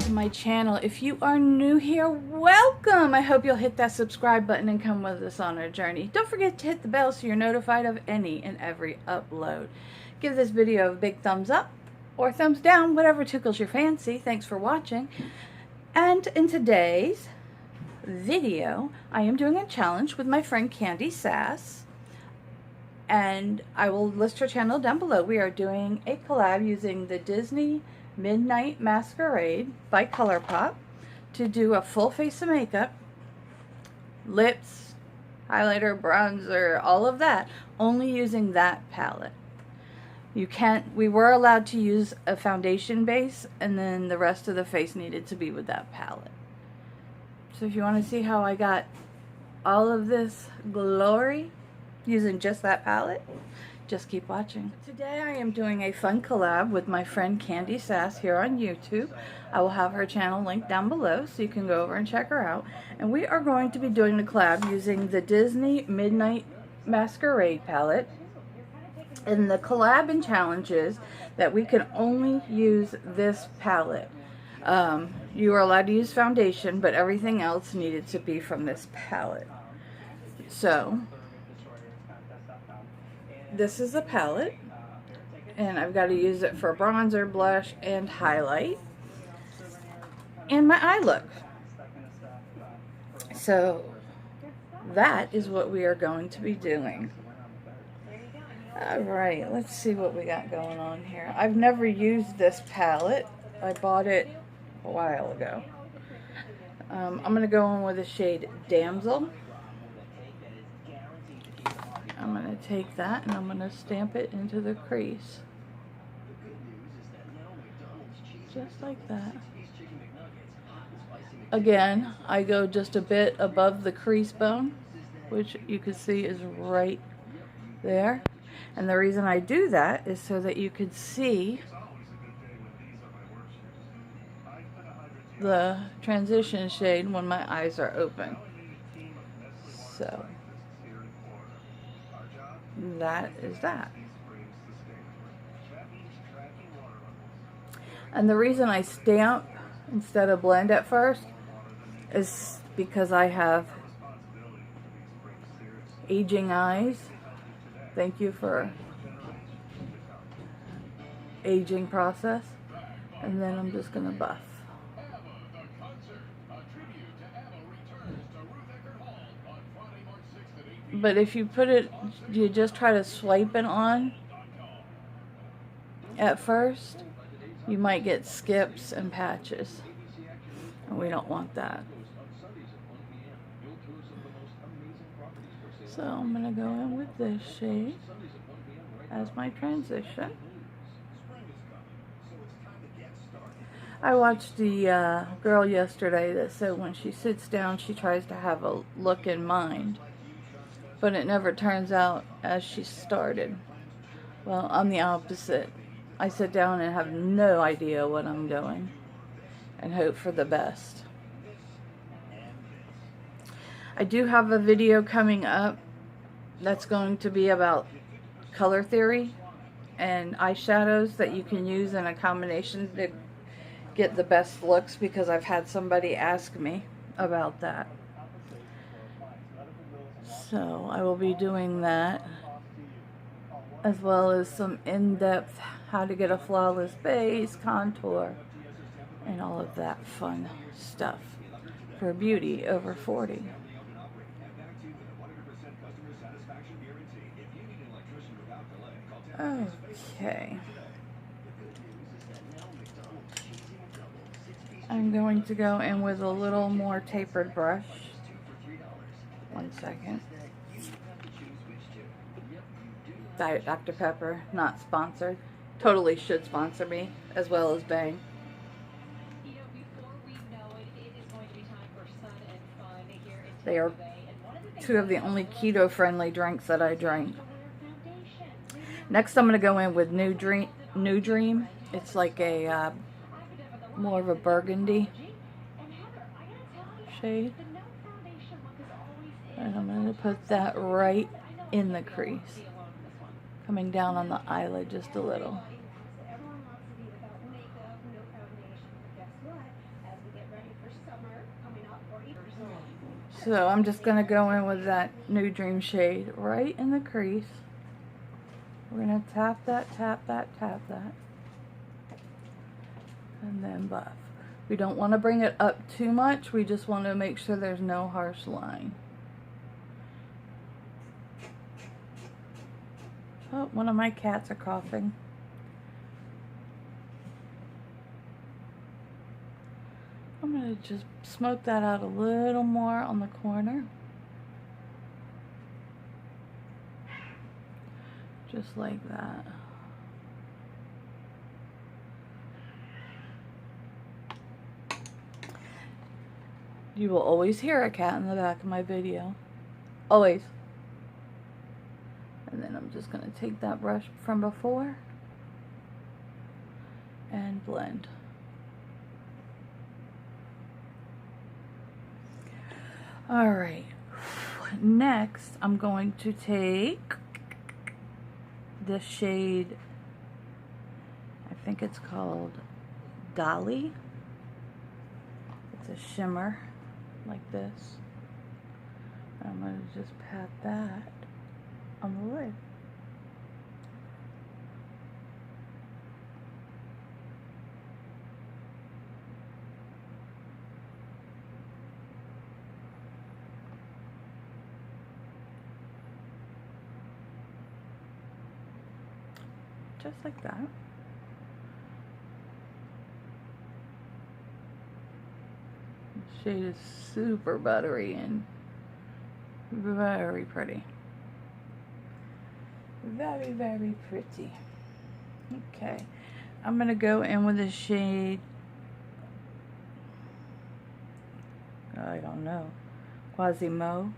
My channel. If you are new here, welcome. I hope you'll hit that subscribe button and come with us on our journey. Don't forget to hit the bell so you're notified of any and every upload. Give this video a big thumbs up or thumbs down, whatever tickles your fancy. Thanks for watching. And in today's video, I am doing a challenge with my friend Candy Sass, and I will list her channel down below. We are doing a collab using the Disney Midnight Masquerade by ColourPop to do a full face of makeup, lips, highlighter, bronzer, all of that, only using that palette. We were allowed to use a foundation base, and then the rest of the face needed to be with that palette. So if you want to see how I got all of this glory using just that palette, just keep watching. Today I am doing a fun collab with my friend Candy Sass here on YouTube. I will have her channel linked down below so you can go over and check her out. And we are going to be doing the collab using the Disney Midnight Masquerade palette. And the collab and challenge is that we can only use this palette. You are allowed to use foundation, but everything else needed to be from this palette. So this is a palette, and I've got to use it for bronzer, blush, and highlight, and my eye look. So that is what we are going to be doing. Alright, let's see what we got going on here. I've never used this palette. I bought it a while ago. I'm going to go in with the shade Damsel. I'm going to take that and I'm going to stamp it into the crease. Just like that. Again, I go just a bit above the crease bone, which you can see is right there. And the reason I do that is so that you can see the transition shade when my eyes are open. So that is that. And the reason I stamp instead of blend at first is because I have aging eyes. Thank you for aging process. And then I'm just gonna buff. But if you put it, you just try to swipe it on at first, you might get skips and patches. And we don't want that. So I'm going to go in with this shade as my transition. I watched the girl yesterday that said when she sits down, she tries to have a look in mind. But it never turns out as she started. Well, I'm the opposite. I sit down and have no idea what I'm doing and hope for the best. I do have a video coming up that's going to be about color theory and eyeshadows that you can use in a combination to get the best looks, because I've had somebody ask me about that. So I will be doing that, as well as some in-depth how to get a flawless base, contour, and all of that fun stuff for beauty over 40. Okay. I'm going to go in with a little more tapered brush. 1 second. Diet Dr. Pepper, not sponsored. Totally should sponsor me, as well as Bang. They are two of the only keto-friendly drinks that I drink. Next, I'm going to go in with New Dream It's like a more of a burgundy shade. And I'm going to put that right in the crease, coming down on the eyelid just a little. So I'm just going to go in with that New Dream shade right in the crease. We're going to tap that, tap that, tap that, and then buff. We don't want to bring it up too much. We just want to make sure there's no harsh line. Oh, one of my cats are coughing. I'm going to just smoke that out a little more on the corner. Just like that. You will always hear a cat in the back of my video. Always. And then I'm just going to take that brush from before and blend. Alright, next I'm going to take this shade, I think it's called Dolly. It's a shimmer like this. I'm going to just pat that on the lid. Just like that. The shade is super buttery and very pretty. Very, very pretty. Okay, I'm gonna go in with a shade, I don't know, Quasimo.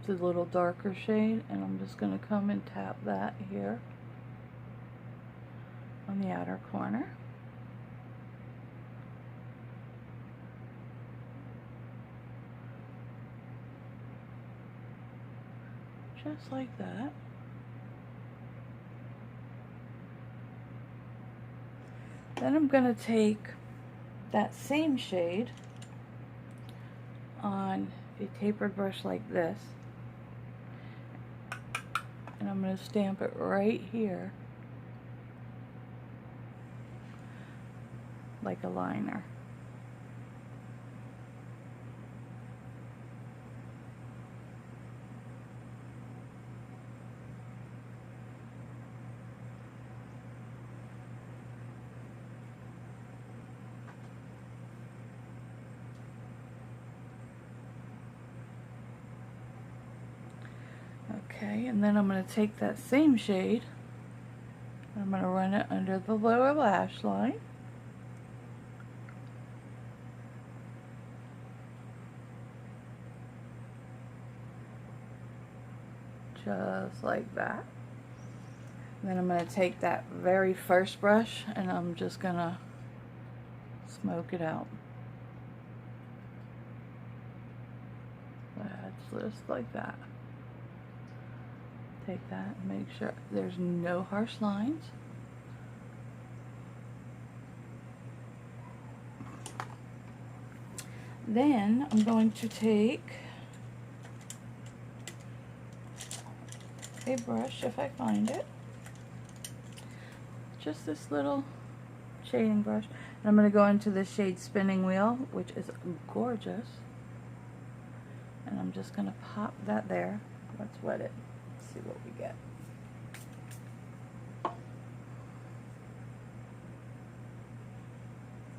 It's a little darker shade, and I'm just going to come and tap that here on the outer corner. Just like that. Then I'm going to take that same shade on a tapered brush like this, and I'm going to stamp it right here like a liner. Okay, and then I'm going to take that same shade and I'm going to run it under the lower lash line. Just like that. And then I'm going to take that very first brush and I'm just going to smoke it out. That's just like that. Take that and make sure there's no harsh lines. Then I'm going to take a brush, if I find it, just this little shading brush, and I'm going to go into the shade Spinning Wheel, which is gorgeous, and I'm just going to pop that there. Let's wet it. See what we get.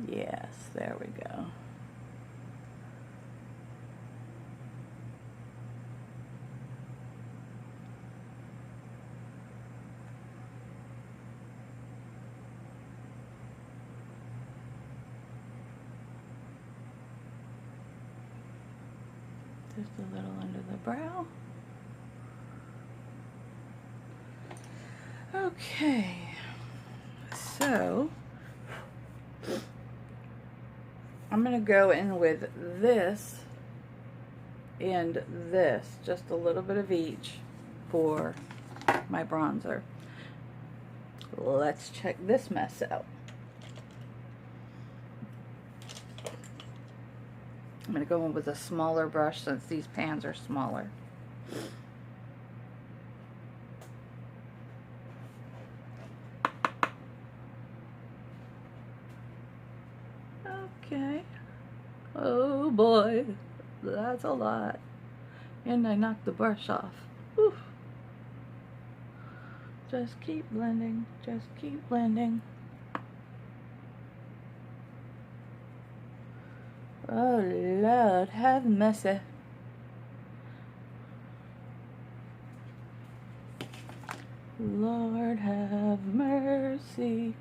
Yes, there we go. Just a little under the brow. Okay, So I'm going to go in with this and this, just a little bit of each for my bronzer. Let's check this mess out. I'm going to go in with a smaller brush since these pans are smaller. Okay. Oh boy, that's a lot. And I knocked the brush off. Whew. Just keep blending, just keep blending. Oh Lord, have mercy. Lord have mercy.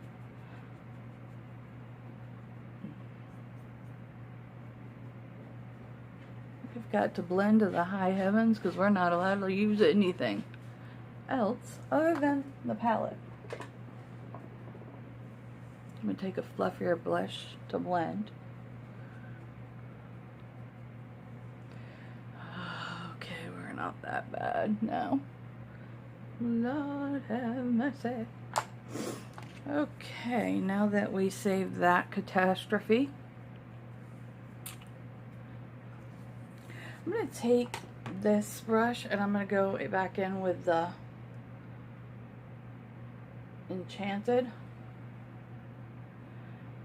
We've got to blend to the high heavens because we're not allowed to use anything else other than the palette. I'm going to take a fluffier blush to blend. Okay, we're not that bad now. Lord have mercy. Okay, now that we saved that catastrophe, I'm going to take this brush and I'm going to go back in with the Enchanted.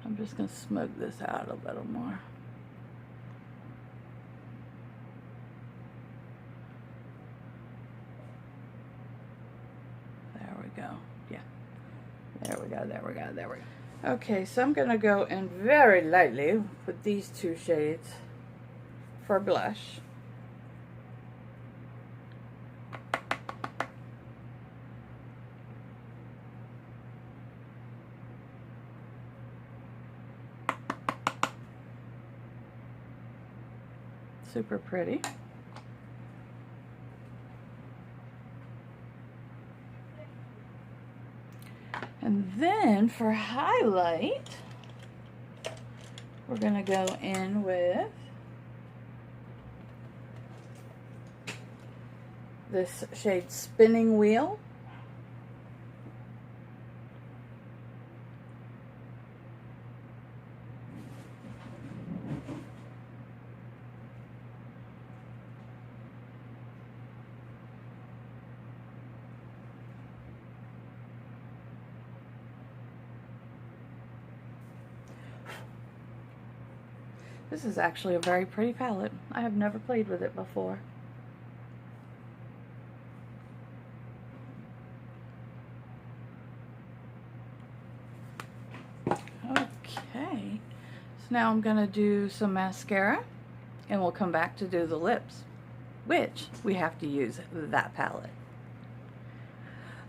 I'm just going to smoke this out a little more. There we go. Yeah. There we go, there we go, there we go. Okay, so I'm going to go in very lightly with these two shades for blush. Super pretty. And then for highlight, we're going to go in with this shade Spinning Wheel. This is actually a very pretty palette. I have never played with it before. Okay, so now I'm going to do some mascara and we'll come back to do the lips, which we have to use that palette.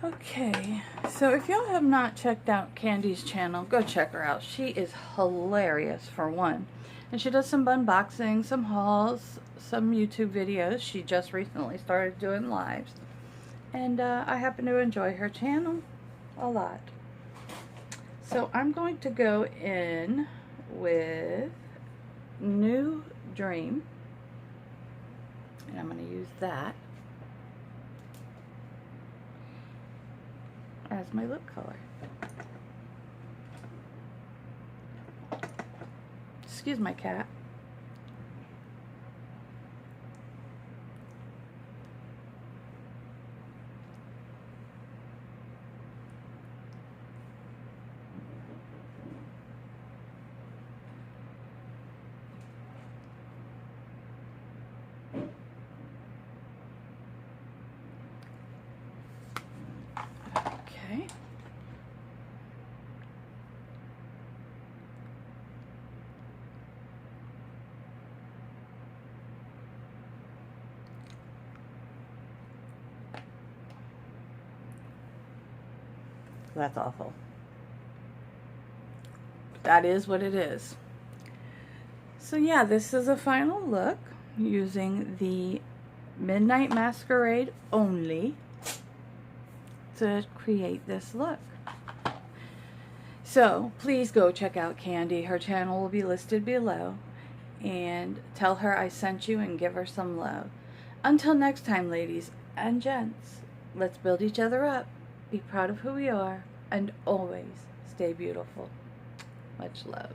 Okay, so if y'all have not checked out Candy's channel, go check her out. She is hilarious for one. And she does some unboxing, some hauls, some YouTube videos. She just recently started doing lives. And I happen to enjoy her channel a lot. So I'm going to go in with New Dream. And I'm going to use that as my lip color. Excuse my cat. Okay. That's awful. That is what it is. So yeah, this is a final look using the Midnight Masquerade only to create this look. So please go check out Candy. Her channel will be listed below. And tell her I sent you and give her some love. Until next time, ladies and gents, let's build each other up, be proud of who we are, and always stay beautiful. Much love.